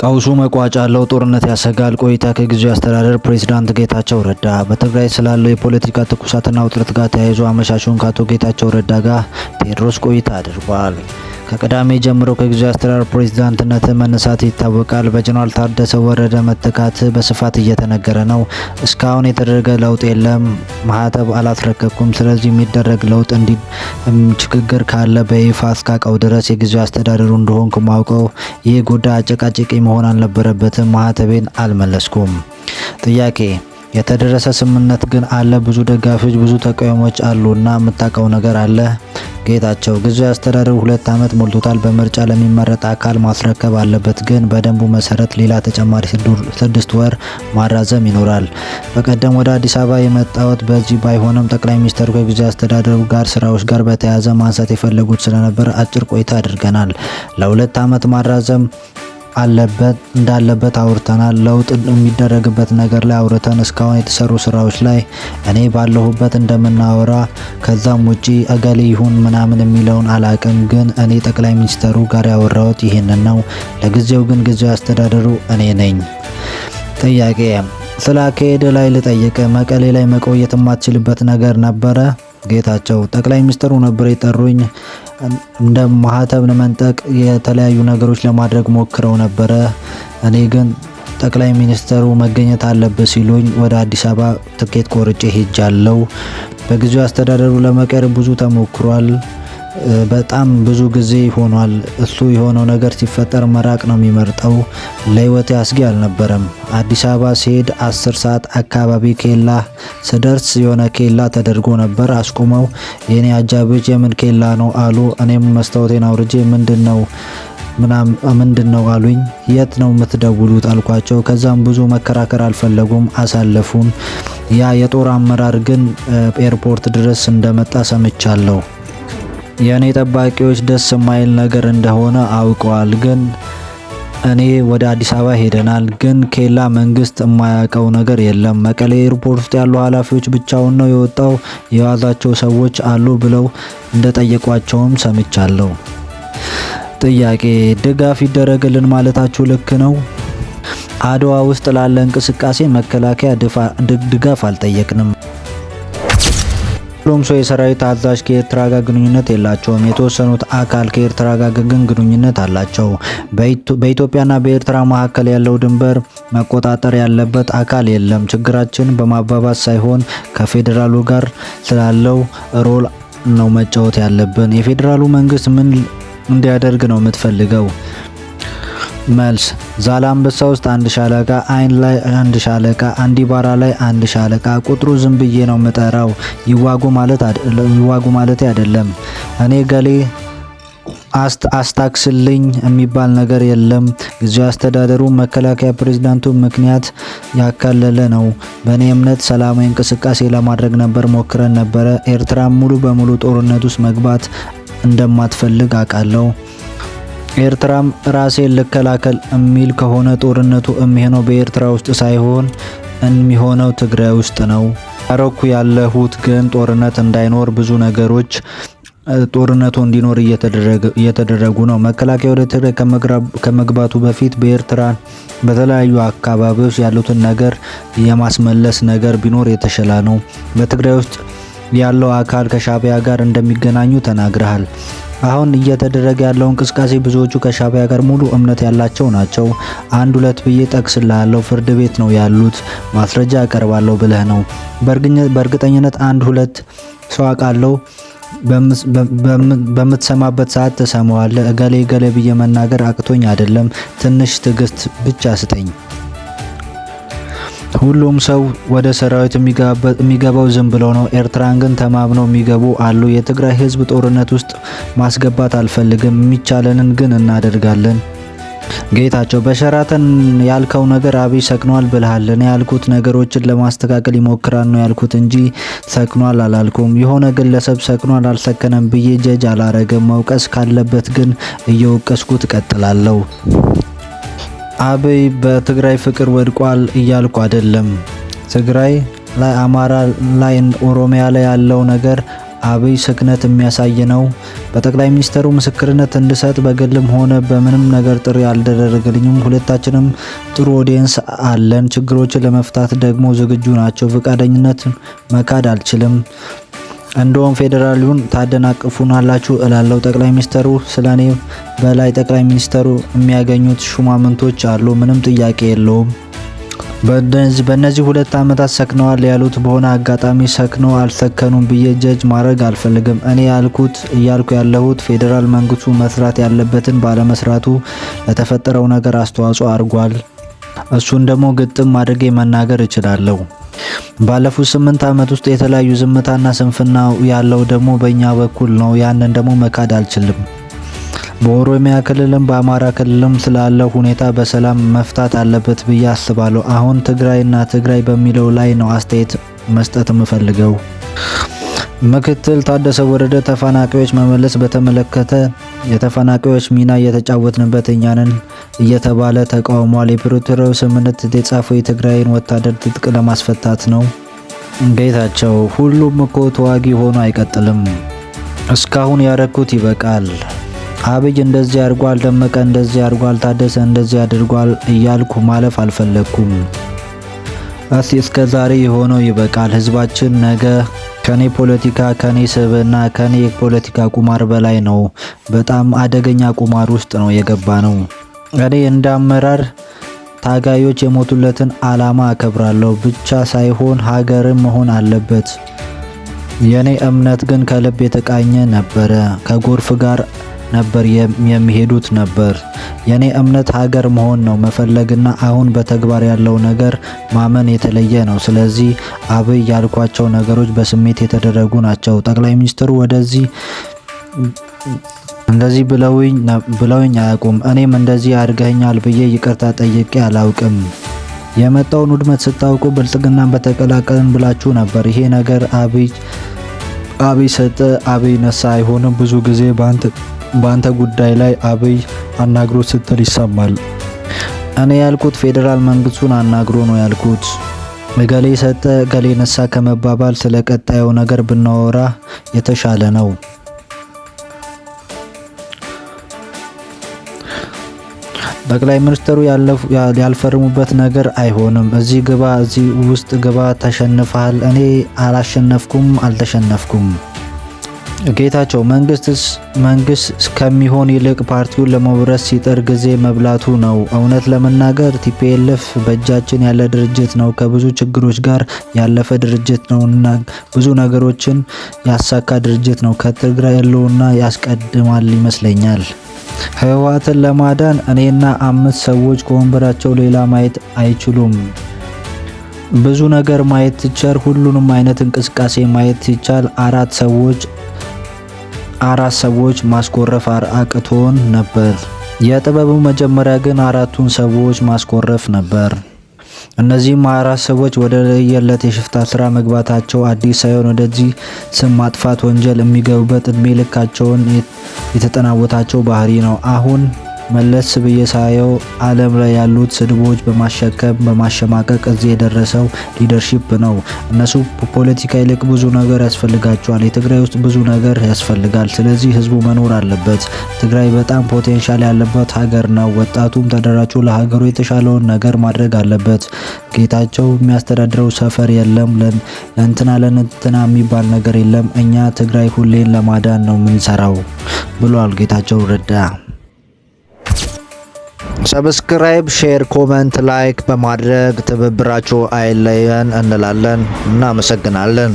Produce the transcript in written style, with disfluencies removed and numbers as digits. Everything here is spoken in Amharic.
ቀውሱ መቋጫ ያለው ጦርነት ያሰጋል። ቆይታ ከጊዜያዊ አስተዳደር ፕሬዝዳንት ጌታቸው ረዳ በትግራይ ስላለው የፖለቲካ ትኩሳትና ውጥረት ጋር ተያይዞ አመሻሹን ከአቶ ጌታቸው ረዳ ጋር ቴዎድሮስ ቆይታ አድርጓል። ከቅዳሜ ጀምሮ ከጊዜያዊ አስተዳደር ፕሬዝዳንትነት መነሳት ይታወቃል። በጀነራል ታደሰ ወረደ መተካት በስፋት እየተነገረ ነው። እስካሁን የተደረገ ለውጥ የለም። ማህተብ አላስረከብኩም። ስለዚህ የሚደረግ ለውጥ ችግር ካለ በይፋ እስካቀው ድረስ የጊዜያዊ አስተዳደሩ እንደሆንኩ ማውቀው ይህ ጉዳይ አጨቃጭቂ መሆን አልነበረበትም። ማህተቤን አልመለስኩም። ጥያቄ የተደረሰ ስምምነት ግን አለ። ብዙ ደጋፊዎች፣ ብዙ ተቃዋሚዎች አሉና የምታውቀው ነገር አለ? ጌታቸው ጊዜያዊ አስተዳደሩ 2 ዓመት ሞልቶታል። በምርጫ ለሚመረጥ አካል ማስረከብ አለበት። ግን በደንቡ መሰረት ሌላ ተጨማሪ 6 ወር ማራዘም ይኖራል። በቀደም ወደ አዲስ አበባ የመጣሁት በዚህ ባይሆንም ጠቅላይ ሚኒስትሩ ከጊዜያዊ አስተዳደሩ ጋር ስራዎች ጋር በተያያዘ ማንሳት የፈለጉት ስለነበር አጭር ቆይታ አድርገናል። ለ2 ዓመት ማራዘም እንዳለበት አውርተናል። ለውጥ የሚደረግበት ነገር ላይ አውርተን እስካሁን የተሰሩ ስራዎች ላይ እኔ ባለሁበት እንደምናወራ ከዛም ውጪ እገሌ ይሁን ምናምን የሚለውን አላቅም። ግን እኔ ጠቅላይ ሚኒስትሩ ጋር ያወራሁት ይህንን ነው። ለጊዜው ግን ጊዜያዊ አስተዳደሩ እኔ ነኝ። ጥያቄ ስለ አካሄድ ላይ ልጠይቅ። መቀሌ ላይ መቆየት የማትችልበት ነገር ነበረ? ጌታቸው ጠቅላይ ሚኒስትሩ ነበር የጠሩኝ። እንደ ማህተብ ለመንጠቅ የተለያዩ ነገሮች ለማድረግ ሞክረው ነበረ። እኔ ግን ጠቅላይ ሚኒስትሩ መገኘት አለበት ሲሉኝ ወደ አዲስ አበባ ትኬት ቆርጬ ሄጃለሁ። በጊዜያዊ አስተዳደሩ ለመቀየር ብዙ ተሞክሯል። በጣም ብዙ ጊዜ ሆኗል። እሱ የሆነው ነገር ሲፈጠር መራቅ ነው የሚመርጠው። ለህይወቴ አስጊ አልነበረም። አዲስ አበባ ሲሄድ 10 ሰዓት አካባቢ ኬላ ስደርስ የሆነ ኬላ ተደርጎ ነበር። አስቆመው የኔ አጃቢዎች የምን ኬላ ነው አሉ። እኔም መስታወቴን አውርጄ ምንድነው አሉኝ። የት ነው የምትደውሉት አልኳቸው። ከዛም ብዙ መከራከር አልፈለጉም፣ አሳለፉን። ያ የጦር አመራር ግን ኤርፖርት ድረስ እንደመጣ ሰምቻለሁ። የኔ ጠባቂዎች ደስ የማይል ነገር እንደሆነ አውቀዋል። ግን እኔ ወደ አዲስ አበባ ሄደናል። ግን ኬላ መንግስት የማያውቀው ነገር የለም። መቀሌ ኤርፖርት ውስጥ ያሉ ኃላፊዎች ብቻውን ነው የወጣው፣ የያዛቸው ሰዎች አሉ ብለው እንደጠየቋቸውም ሰምቻለሁ። ጥያቄ ድጋፍ ይደረግልን ማለታችሁ ልክ ነው? አድዋ ውስጥ ላለ እንቅስቃሴ መከላከያ ድጋፍ አልጠየቅንም። ሁሉም ሰው የሰራዊት አዛዥ ከኤርትራ ጋር ግንኙነት የላቸውም። የተወሰኑት አካል ከኤርትራ ጋር ግን ግንኙነት አላቸው። በኢትዮጵያና በኤርትራ መካከል ያለው ድንበር መቆጣጠር ያለበት አካል የለም። ችግራችን በማባባስ ሳይሆን ከፌዴራሉ ጋር ስላለው ሮል ነው መጫወት ያለብን። የፌዴራሉ መንግስት ምን እንዲያደርግ ነው የምትፈልገው? መልስ ዛላምበሳ ውስጥ 1 ሻለቃ፣ አይን ላይ 1 ሻለቃ፣ አንዲባራ ላይ 1 ሻለቃ። ቁጥሩ ዝም ብዬ ነው የምጠራው። ይዋጉ ማለት አይደለም። እኔ ገሌ አስታክስልኝ የሚባል ነገር የለም። ጊዜያዊ አስተዳደሩ መከላከያ ፕሬዝዳንቱ ምክንያት ያካለለ ነው። በእኔ እምነት ሰላማዊ እንቅስቃሴ ለማድረግ ነበር ሞክረን ነበረ። ኤርትራ ሙሉ በሙሉ ጦርነት ውስጥ መግባት እንደማትፈልግ አውቃለሁ። ኤርትራም ራሴን ልከላከል የሚል ከሆነ ጦርነቱ የሚሆነው በኤርትራ ውስጥ ሳይሆን የሚሆነው ትግራይ ውስጥ ነው። አረኩ ያለሁት ግን ጦርነት እንዳይኖር ብዙ ነገሮች ጦርነቱ እንዲኖር እየተደረጉ ነው። መከላከያ ወደ ትግራይ ከመግባቱ በፊት በኤርትራ በተለያዩ አካባቢዎች ያሉትን ነገር የማስመለስ ነገር ቢኖር የተሻለ ነው። በትግራይ ውስጥ ያለው አካል ከሻዕቢያ ጋር እንደሚገናኙ ተናግረሃል። አሁን እየተደረገ ያለው እንቅስቃሴ ብዙዎቹ ከሻዕቢያ ጋር ሙሉ እምነት ያላቸው ናቸው። 1-2 ብዬ ጠቅስልሃለሁ። ፍርድ ቤት ነው ያሉት። ማስረጃ አቀርባለሁ ብለህ ነው? በእርግጠኝነት 1-2 ሰው አውቃለሁ። በምትሰማበት ሰዓት ተሰማዋለህ። እገሌ ብዬ መናገር አቅቶኝ አይደለም። ትንሽ ትዕግስት ብቻ ስጠኝ። ሁሉም ሰው ወደ ሰራዊት የሚገባው ዝም ብሎ ነው። ኤርትራን ግን ተማምነው የሚገቡ አሉ። የትግራይ ህዝብ ጦርነት ውስጥ ማስገባት አልፈልግም። የሚቻለንን ግን እናደርጋለን። ጌታቸው በሸራተን ያልከው ነገር አብይ ሰክኗል ብለሃል። እኔ ያልኩት ነገሮችን ለማስተካከል ይሞክራል ነው ያልኩት እንጂ ሰክኗል አላልኩም። የሆነ ግለሰብ ሰክኗል አልሰከነም ብዬ ጀጅ አላረገም። መውቀስ ካለበት ግን እየወቀስኩት እቀጥላለሁ። አብይ በትግራይ ፍቅር ወድቋል እያልኩ አይደለም። ትግራይ ላይ፣ አማራ ላይ፣ ኦሮሚያ ላይ ያለው ነገር አብይ ስክነት የሚያሳይ ነው። በጠቅላይ ሚኒስትሩ ምስክርነት እንድሰጥ በግልም ሆነ በምንም ነገር ጥሪ አልተደረገልኝም። ሁለታችንም ጥሩ ኦዲየንስ አለን። ችግሮችን ለመፍታት ደግሞ ዝግጁ ናቸው። ፈቃደኝነት መካድ አልችልም። እንደውም ፌዴራሉን ታደናቅፉናላችሁ እላለሁ። ጠቅላይ ሚኒስትሩ ስለኔ በላይ ጠቅላይ ሚኒስትሩ የሚያገኙት ሹማምንቶች አሉ። ምንም ጥያቄ የለውም። በእነዚህ 2 ዓመታት ሰክነዋል ያሉት በሆነ አጋጣሚ ሰክነው አልሰከኑም ብዬ ጀጅ ማድረግ አልፈልግም። እኔ እያልኩ ያለሁት ፌዴራል መንግስቱ መስራት ያለበትን ባለመስራቱ ለተፈጠረው ነገር አስተዋጽኦ አድርጓል። እሱን ደግሞ ግጥም አድርጌ መናገር እችላለሁ። ባለፉት 8 ዓመት ውስጥ የተለያዩ ዝምታና ስንፍና ያለው ደግሞ በእኛ በኩል ነው። ያንን ደግሞ መካድ አልችልም። በኦሮሚያ ክልልም በአማራ ክልልም ስላለው ሁኔታ በሰላም መፍታት አለበት ብዬ አስባለሁ። አሁን ትግራይና ትግራይ በሚለው ላይ ነው አስተያየት መስጠት የምፈልገው። ምክትል ታደሰ ወረደ ተፈናቃዮች መመለስ በተመለከተ የተፈናቃዮች ሚና እየተጫወትንበት እኛንን እየተባለ ተቃውሟል። የፕሪቶሪያው ስምምነት የተጻፈው የትግራይን ወታደር ትጥቅ ለማስፈታት ነው። ጌታቸው ሁሉም እኮ ተዋጊ ሆኖ አይቀጥልም። እስካሁን ያረኩት ይበቃል። አብይ እንደዚህ አድርጓል፣ ደመቀ እንደዚህ አድርጓል፣ ታደሰ እንደዚህ አድርጓል እያልኩ ማለፍ አልፈለኩም። እስከ ዛሬ የሆነው ይበቃል። ህዝባችን ነገ ከኔ ፖለቲካ ከኔ ስብዕና ከኔ ፖለቲካ ቁማር በላይ ነው። በጣም አደገኛ ቁማር ውስጥ ነው የገባ ነው። እኔ እንደ አመራር ታጋዮች የሞቱለትን አላማ አከብራለሁ ብቻ ሳይሆን ሀገርም መሆን አለበት። የኔ እምነት ግን ከልብ የተቃኘ ነበረ። ከጎርፍ ጋር ነበር የሚሄዱት ነበር። የኔ እምነት ሀገር መሆን ነው መፈለግና አሁን በተግባር ያለው ነገር ማመን የተለየ ነው። ስለዚህ አብይ ያልኳቸው ነገሮች በስሜት የተደረጉ ናቸው። ጠቅላይ ሚኒስትሩ እንደዚህ ብለውኝ አያውቁም። እኔም እንደዚህ አድርገኛል ብዬ ይቅርታ ጠይቄ አላውቅም። የመጣውን ውድመት ስታውቁ ብልጽግናን በተቀላቀልን ብላችሁ ነበር። ይሄ ነገር አብይ ሰጠ አብይ ነሳ አይሆንም። ብዙ ጊዜ በአንተ ጉዳይ ላይ አብይ አናግሮ ስትል ይሰማል። እኔ ያልኩት ፌዴራል መንግስቱን አናግሮ ነው ያልኩት። እገሌ ሰጠ እገሌ ነሳ ከመባባል ስለ ቀጣዩ ነገር ብናወራ የተሻለ ነው። ጠቅላይ ሚኒስትሩ ያልፈርሙበት ነገር አይሆንም። እዚህ ግባ እዚህ ውስጥ ግባ ተሸንፈሃል። እኔ አላሸነፍኩም አልተሸነፍኩም። ጌታቸው መንግስት ከሚሆን ይልቅ ፓርቲውን ለመውረስ ሲጥር ጊዜ መብላቱ ነው። እውነት ለመናገር ቲፒኤልኤፍ በእጃችን ያለ ድርጅት ነው። ከብዙ ችግሮች ጋር ያለፈ ድርጅት ነው እና ብዙ ነገሮችን ያሳካ ድርጅት ነው። ከትግራይ ህልውና ያስቀድማል ይመስለኛል። ህወሓትን ለማዳን እኔና 5 ሰዎች ከወንበራቸው ሌላ ማየት አይችሉም። ብዙ ነገር ማየት ይቻል፣ ሁሉንም አይነት እንቅስቃሴ ማየት ይቻል። 4 ሰዎች ማስኮረፍ አቅቶን ነበር። የጥበቡ መጀመሪያ ግን 4ቱን ሰዎች ማስኮረፍ ነበር። እነዚህም 4 ሰዎች ወደ ለየለት የሽፍታ ስራ መግባታቸው አዲስ ሳይሆን ወደዚህ ስም ማጥፋት ወንጀል የሚገቡበት እድሜ ልካቸውን የተጠናወታቸው ባህሪ ነው። አሁን መለስ ብዬ ሳየው ዓለም ላይ ያሉት ስድቦች በማሸከም በማሸማቀቅ እዚህ የደረሰው ሊደርሺፕ ነው። እነሱ ፖለቲካ ይልቅ ብዙ ነገር ያስፈልጋቸዋል። የትግራይ ውስጥ ብዙ ነገር ያስፈልጋል። ስለዚህ ህዝቡ መኖር አለበት። ትግራይ በጣም ፖቴንሻል ያለበት ሀገር ነው። ወጣቱም ተደራጅቶ ለሀገሩ የተሻለውን ነገር ማድረግ አለበት። ጌታቸው የሚያስተዳድረው ሰፈር የለም። ለእንትና የሚባል ነገር የለም። እኛ ትግራይ ሁሌን ለማዳን ነው የምንሰራው ብሏል ጌታቸው ረዳ። ሰብስክራይብ፣ ሼር፣ ኮመንት፣ ላይክ በማድረግ ትብብራችሁ አይለየን እንላለን። እናመሰግናለን።